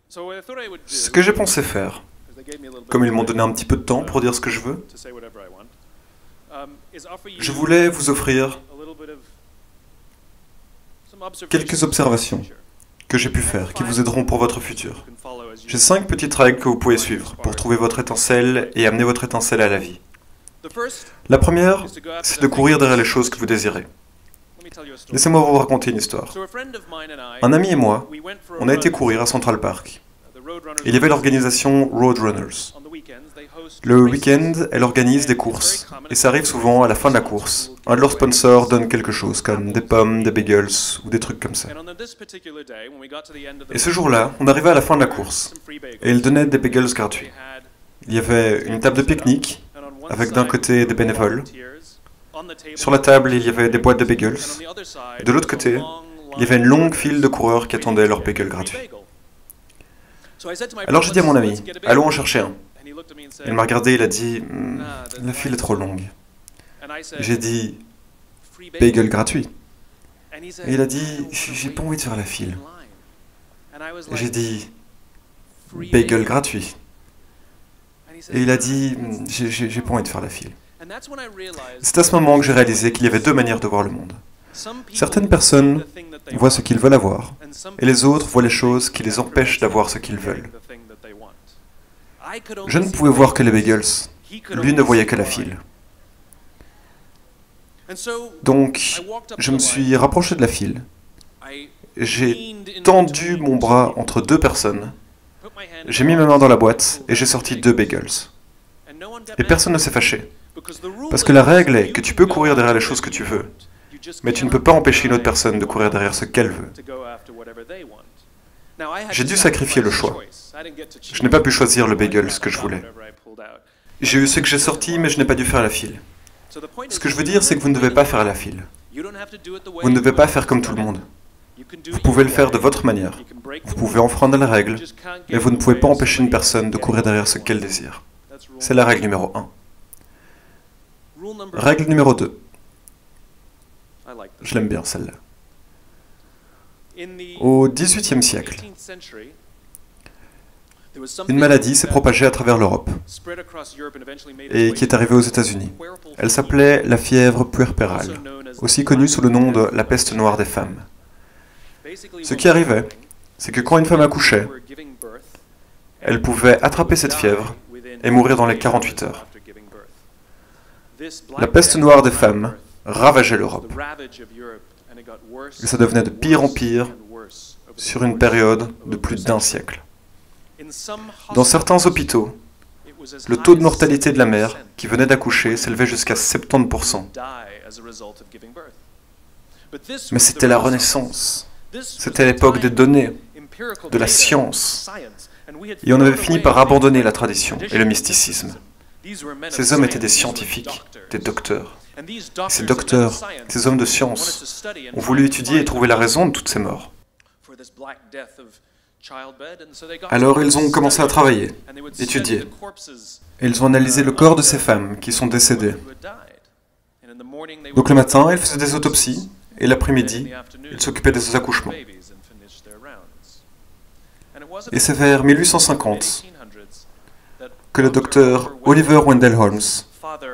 Ce que j'ai pensé faire, comme ils m'ont donné un petit peu de temps pour dire ce que je veux, je voulais vous offrir quelques observations que j'ai pu faire, qui vous aideront pour votre futur. J'ai 5 petites règles que vous pouvez suivre pour trouver votre étincelle et amener votre étincelle à la vie. La première, c'est de courir derrière les choses que vous désirez. Laissez-moi vous raconter une histoire. Un ami et moi, on a été courir à Central Park. Il y avait l'organisation Roadrunners. Le week-end, elle organise des courses, et ça arrive souvent à la fin de la course. Un de leurs sponsors donne quelque chose, comme des pommes, des bagels, ou des trucs comme ça. Et ce jour-là, on arrivait à la fin de la course, et ils donnaient des bagels gratuits. Il y avait une table de pique-nique, avec d'un côté des bénévoles. Sur la table, il y avait des boîtes de bagels. Et de l'autre côté, il y avait une longue file de coureurs qui attendaient leurs bagels gratuits. Alors j'ai dit à mon ami, allons en chercher un. Il m'a regardé, il a dit, la file est trop longue. J'ai dit, bagel gratuit. Et il a dit, j'ai pas envie de faire la file. Et j'ai dit, bagel gratuit. Et il a dit, j'ai pas envie de faire la file. C'est à ce moment que j'ai réalisé qu'il y avait 2 manières de voir le monde. Certaines personnes voient ce qu'ils veulent avoir, et les autres voient les choses qui les empêchent d'avoir ce qu'ils veulent. Je ne pouvais voir que les bagels. Lui ne voyait que la file. Donc, je me suis rapproché de la file. J'ai tendu mon bras entre 2 personnes. J'ai mis ma main dans la boîte et j'ai sorti 2 bagels. Et personne ne s'est fâché. Parce que la règle est que tu peux courir derrière les choses que tu veux, mais tu ne peux pas empêcher une autre personne de courir derrière ce qu'elle veut. J'ai dû sacrifier le choix. Je n'ai pas pu choisir le bagel que je voulais. J'ai eu ce que j'ai sorti, mais je n'ai pas dû faire la file. Ce que je veux dire, c'est que vous ne devez pas faire la file. Vous ne devez pas faire comme tout le monde. Vous pouvez le faire de votre manière. Vous pouvez enfreindre la règle, mais vous ne pouvez pas empêcher une personne de courir derrière ce qu'elle désire. C'est la règle numéro 1. Règle numéro 2. Je l'aime bien, celle-là. Au XVIIIe siècle, une maladie s'est propagée à travers l'Europe et qui est arrivée aux États-Unis. Elle s'appelait la fièvre puerpérale, aussi connue sous le nom de la peste noire des femmes. Ce qui arrivait, c'est que quand une femme accouchait, elle pouvait attraper cette fièvre et mourir dans les 48 heures. La peste noire des femmes ravageait l'Europe. Et ça devenait de pire en pire sur une période de plus d'1 siècle. Dans certains hôpitaux, le taux de mortalité de la mère qui venait d'accoucher s'élevait jusqu'à 70%. Mais c'était la Renaissance. C'était l'époque des données, de la science. Et on avait fini par abandonner la tradition et le mysticisme. Ces hommes étaient des scientifiques, des docteurs. Ces docteurs, ces hommes de science, ont voulu étudier et trouver la raison de toutes ces morts. Alors ils ont commencé à travailler, étudier. Et ils ont analysé le corps de ces femmes qui sont décédées. Donc le matin, ils faisaient des autopsies, et l'après-midi, ils s'occupaient des accouchements. Et c'est vers 1850 que le docteur Oliver Wendell Holmes,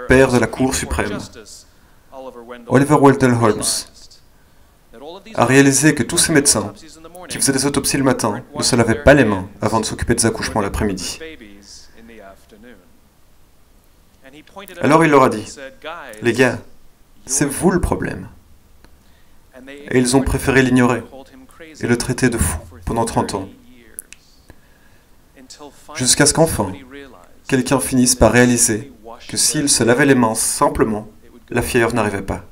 père de la Cour suprême, Oliver Wendell Holmes, a réalisé que tous ces médecins qui faisaient des autopsies le matin ne se lavaient pas les mains avant de s'occuper des accouchements l'après-midi. Alors il leur a dit, « Les gars, c'est vous le problème. » Et ils ont préféré l'ignorer et le traiter de fou pendant 30 ans. Jusqu'à ce qu'enfin, quelqu'un finisse par réaliser que s'il se lavait les mains simplement, la fièvre n'arrivait pas.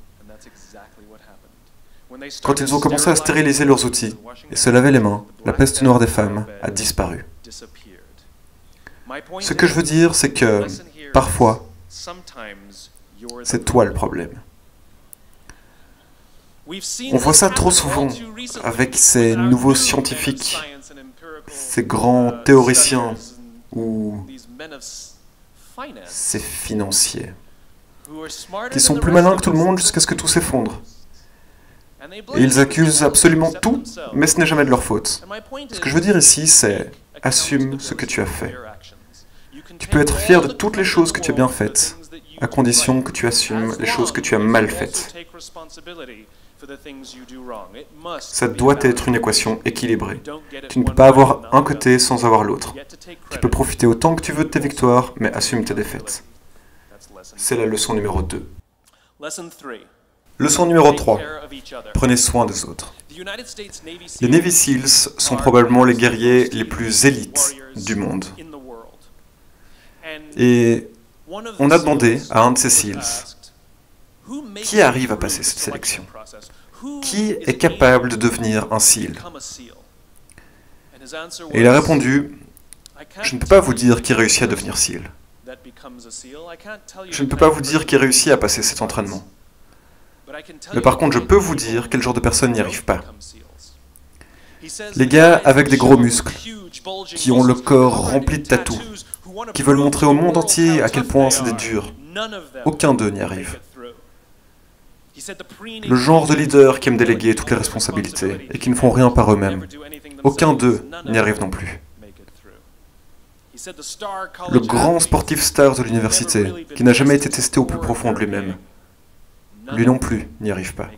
Quand ils ont commencé à stériliser leurs outils et se laver les mains, la peste noire des femmes a disparu. Ce que je veux dire, c'est que, parfois, c'est toi le problème. On voit ça trop souvent avec ces nouveaux scientifiques, ces grands théoriciens ou ces financiers, qui sont plus malins que tout le monde jusqu'à ce que tout s'effondre. Et ils accusent absolument tout, mais ce n'est jamais de leur faute. Ce que je veux dire ici, c'est assume ce que tu as fait. Tu peux être fier de toutes les choses que tu as bien faites, à condition que tu assumes les choses que tu as mal faites. Ça doit être une équation équilibrée. Tu ne peux pas avoir un côté sans avoir l'autre. Tu peux profiter autant que tu veux de tes victoires, mais assume tes défaites. C'est la leçon numéro 2. Leçon numéro 3. Prenez soin des autres. Les Navy SEALs sont probablement les guerriers les plus élites du monde. Et on a demandé à un de ces SEALs, qui arrive à passer cette sélection? Qui est capable de devenir un SEAL? Et il a répondu, je ne peux pas vous dire qui réussit à devenir SEAL. Je ne peux pas vous dire qui réussit à passer cet entraînement. Mais par contre, je peux vous dire quel genre de personne n'y arrive pas. Les gars avec des gros muscles, qui ont le corps rempli de tatous, qui veulent montrer au monde entier à quel point c'est des durs, aucun d'eux n'y arrive. Le genre de leader qui aime déléguer toutes les responsabilités et qui ne font rien par eux-mêmes, aucun d'eux n'y arrive non plus. Le grand sportif star de l'université, qui n'a jamais été testé au plus profond de lui-même, lui non plus n'y arrive pas.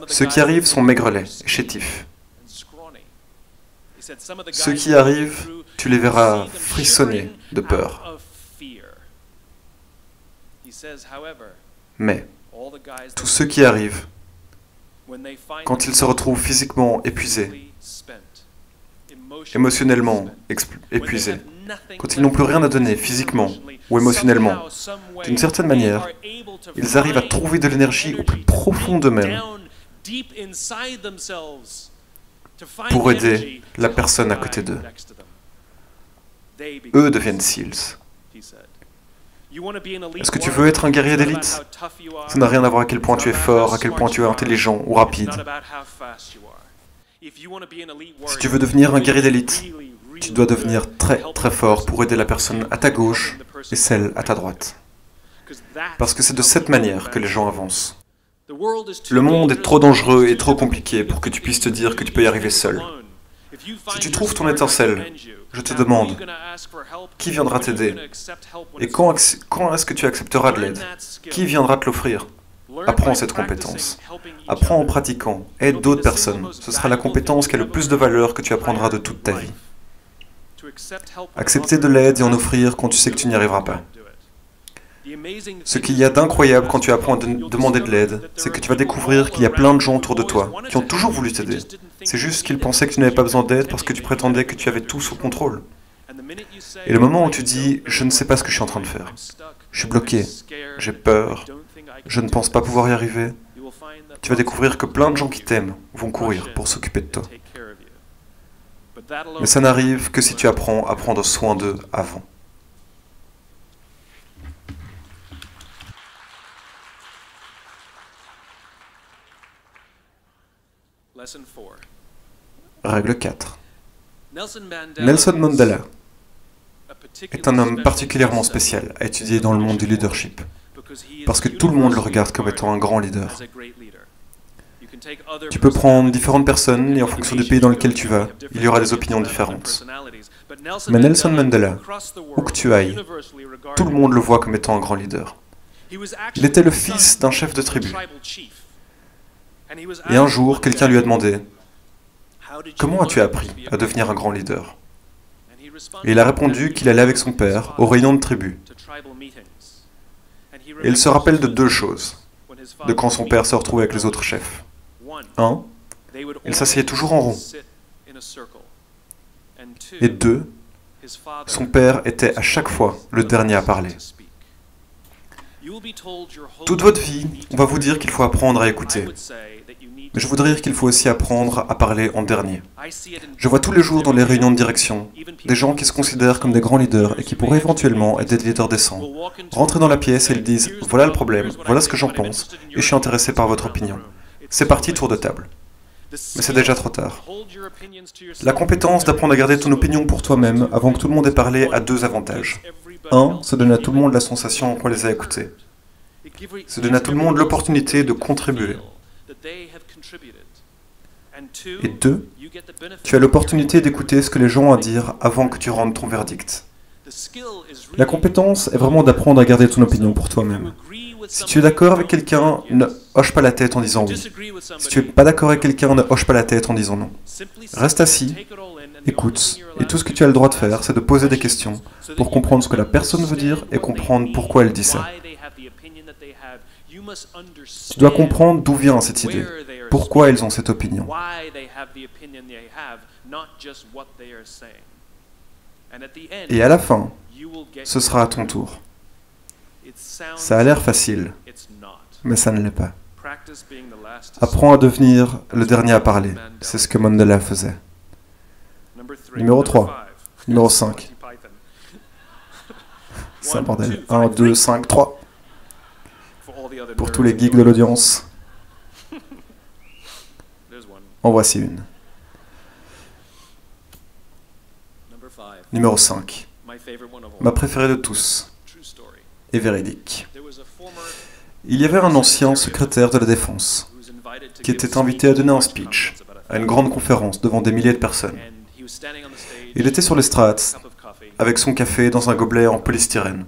Ceux qui arrivent sont maigrelets et chétifs. Ceux qui arrivent, tu les verras frissonner de peur. Mais tous ceux qui arrivent, quand ils se retrouvent physiquement épuisés, émotionnellement épuisés, quand ils n'ont plus rien à donner physiquement ou émotionnellement, d'une certaine manière, ils arrivent à trouver de l'énergie au plus profond d'eux-mêmes pour aider la personne à côté d'eux. Eux deviennent SEALs. Est-ce que tu veux être un guerrier d'élite? Ça n'a rien à voir à quel point tu es fort, à quel point tu es intelligent ou rapide. Si tu veux devenir un guerrier d'élite, tu dois devenir très très fort pour aider la personne à ta gauche et celle à ta droite. Parce que c'est de cette manière que les gens avancent. Le monde est trop dangereux et trop compliqué pour que tu puisses te dire que tu peux y arriver seul. Si tu trouves ton étincelle, je te demande, qui viendra t'aider? Et quand est-ce que tu accepteras de l'aide? Qui viendra te l'offrir? Apprends cette compétence. Apprends en pratiquant. Aide d'autres personnes. Ce sera la compétence qui a le plus de valeur que tu apprendras de toute ta vie. Accepter de l'aide et en offrir quand tu sais que tu n'y arriveras pas. Ce qu'il y a d'incroyable quand tu apprends à demander de l'aide, c'est que tu vas découvrir qu'il y a plein de gens autour de toi qui ont toujours voulu t'aider. C'est juste qu'ils pensaient que tu n'avais pas besoin d'aide parce que tu prétendais que tu avais tout sous contrôle. Et le moment où tu dis « je ne sais pas ce que je suis en train de faire, je suis bloqué, j'ai peur, je ne pense pas pouvoir y arriver », tu vas découvrir que plein de gens qui t'aiment vont courir pour s'occuper de toi. Mais ça n'arrive que si tu apprends à prendre soin d'eux avant. Règle 4. Nelson Mandela est un homme particulièrement spécial à étudier dans le monde du leadership, parce que tout le monde le regarde comme étant un grand leader. Tu peux prendre différentes personnes et en fonction du pays dans lequel tu vas, il y aura des opinions différentes. Mais Nelson Mandela, où que tu ailles, tout le monde le voit comme étant un grand leader. Il était le fils d'un chef de tribu. Et un jour, quelqu'un lui a demandé « Comment as-tu appris à devenir un grand leader ?» Et il a répondu qu'il allait avec son père aux réunions de tribu. Et il se rappelle de deux choses, de quand son père se retrouvait avec les autres chefs. 1. Il s'asseyait toujours en rond. Et 2. Son père était à chaque fois le dernier à parler. Toute votre vie, on va vous dire qu'il faut apprendre à écouter. Mais je voudrais dire qu'il faut aussi apprendre à parler en dernier. Je vois tous les jours dans les réunions de direction des gens qui se considèrent comme des grands leaders et qui pourraient éventuellement être des leaders décents. Rentrer dans la pièce et ils disent « Voilà le problème, voilà ce que j'en pense, et je suis intéressé par votre opinion. » C'est parti, tour de table. Mais c'est déjà trop tard. La compétence d'apprendre à garder ton opinion pour toi-même avant que tout le monde ait parlé a deux avantages. 1. Ça donne à tout le monde la sensation qu'on les a écoutés. Ça donne à tout le monde l'opportunité de contribuer. Et 2, tu as l'opportunité d'écouter ce que les gens ont à dire avant que tu rendes ton verdict. La compétence est vraiment d'apprendre à garder ton opinion pour toi-même. Si tu es d'accord avec quelqu'un, ne hoche pas la tête en disant oui. Si tu n'es pas d'accord avec quelqu'un, ne hoche pas la tête en disant non. Reste assis, écoute, et tout ce que tu as le droit de faire, c'est de poser des questions pour comprendre ce que la personne veut dire et comprendre pourquoi elle dit ça. Tu dois comprendre d'où vient cette idée, pourquoi ils ont cette opinion. Et à la fin, ce sera à ton tour. Ça a l'air facile, mais ça ne l'est pas. Apprends à devenir le dernier à parler. C'est ce que Mandela faisait. Numéro 3. Numéro 5. C'est un bordel. 1, 2, 5, 3. Pour tous les geeks de l'audience. En voici une. Numéro 5. Ma préférée de tous. Et véridique. Il y avait un ancien secrétaire de la Défense qui était invité à donner un speech à une grande conférence devant des milliers de personnes. Il était sur l'estrade avec son café dans un gobelet en polystyrène.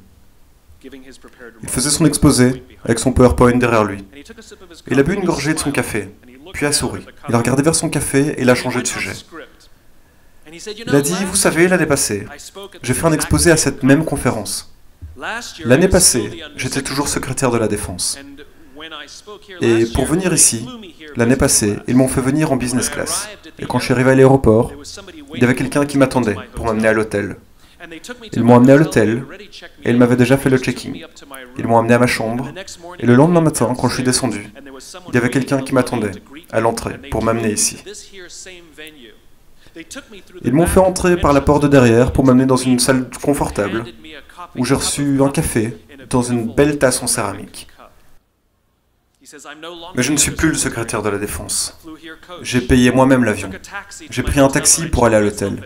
Il faisait son exposé avec son PowerPoint derrière lui. Il a bu une gorgée de son café, puis a souri. Il a regardé vers son café et il a changé de sujet. Il a dit, vous savez, l'année passée, j'ai fait un exposé à cette même conférence. L'année passée, j'étais toujours secrétaire de la Défense. Et pour venir ici, l'année passée, ils m'ont fait venir en business class. Et quand je suis arrivé à l'aéroport, il y avait quelqu'un qui m'attendait pour m'amener à l'hôtel. Ils m'ont amené à l'hôtel, et ils m'avaient déjà fait le checking. Ils m'ont amené à ma chambre, et le lendemain matin, quand je suis descendu, il y avait quelqu'un qui m'attendait à l'entrée pour m'amener ici. Ils m'ont fait entrer par la porte de derrière pour m'amener dans une salle confortable, où j'ai reçu un café dans une belle tasse en céramique. Mais je ne suis plus le secrétaire de la Défense. J'ai payé moi-même l'avion. J'ai pris un taxi pour aller à l'hôtel.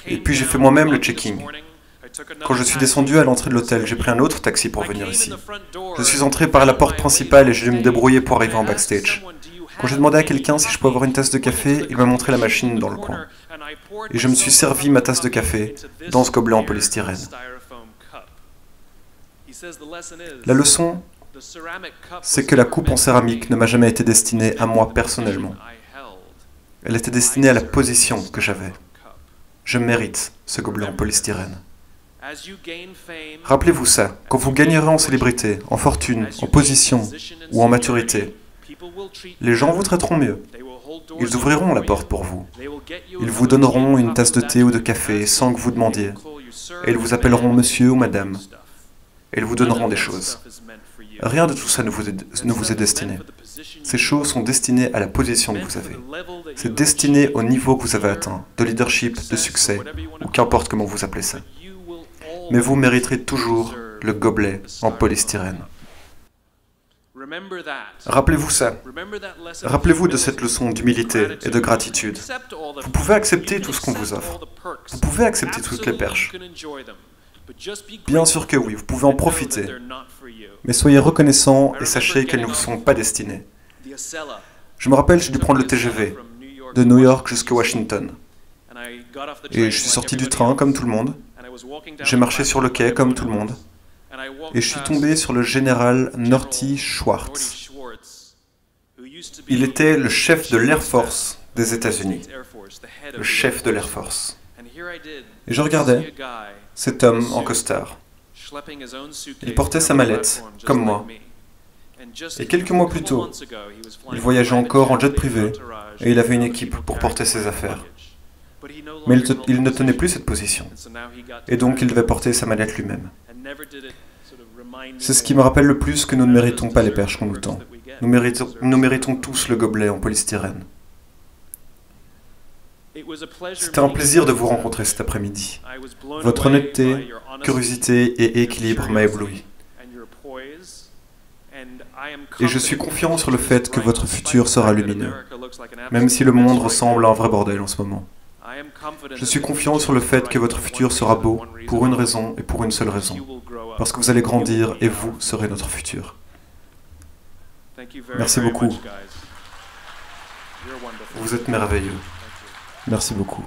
Et puis j'ai fait moi-même le checking. Quand je suis descendu à l'entrée de l'hôtel, j'ai pris un autre taxi pour venir ici. Je suis entré par la porte principale et j'ai dû me débrouiller pour arriver en backstage. Quand j'ai demandé à quelqu'un si je pouvais avoir une tasse de café, il m'a montré la machine dans le coin. Et je me suis servi ma tasse de café dans ce gobelet en polystyrène. La leçon, c'est que la coupe en céramique ne m'a jamais été destinée à moi personnellement. Elle était destinée à la position que j'avais. Je mérite ce gobelet en polystyrène. Rappelez-vous ça, quand vous gagnerez en célébrité, en fortune, en position ou en maturité, les gens vous traiteront mieux. Ils ouvriront la porte pour vous. Ils vous donneront une tasse de thé ou de café sans que vous demandiez. Et ils vous appelleront monsieur ou madame. Et ils vous donneront des choses. Rien de tout ça ne vous est destiné. Ces choses sont destinées à la position que vous avez. C'est destiné au niveau que vous avez atteint, de leadership, de succès, ou qu'importe comment vous appelez ça. Mais vous mériterez toujours le gobelet en polystyrène. Rappelez-vous ça. Rappelez-vous de cette leçon d'humilité et de gratitude. Vous pouvez accepter tout ce qu'on vous offre. Vous pouvez accepter toutes les perches. Bien sûr que oui, vous pouvez en profiter. Mais soyez reconnaissants et sachez qu'elles ne vous sont pas destinées. Je me rappelle, j'ai dû prendre le TGV de New York jusqu'à Washington. Et je suis sorti du train comme tout le monde. J'ai marché sur le quai comme tout le monde. Et je suis tombé sur le général Norty Schwartz. Il était le chef de l'Air Force des États-Unis. Le chef de l'Air Force. Et je regardais cet homme en costard. Il portait sa mallette, comme moi. Et quelques mois plus tôt, il voyageait encore en jet privé et il avait une équipe pour porter ses affaires. Mais il ne tenait plus cette position. Et donc il devait porter sa mallette lui-même. C'est ce qui me rappelle le plus que nous ne méritons pas les perches qu'on nous tend. Nous méritons tous le gobelet en polystyrène. C'était un plaisir de vous rencontrer cet après-midi. Votre honnêteté, curiosité et équilibre m'a ébloui. Et je suis confiant sur le fait que votre futur sera lumineux, même si le monde ressemble à un vrai bordel en ce moment. Je suis confiant sur le fait que votre futur sera beau pour une raison et pour une seule raison, parce que vous allez grandir et vous serez notre futur. Merci beaucoup. Vous êtes merveilleux. Merci beaucoup.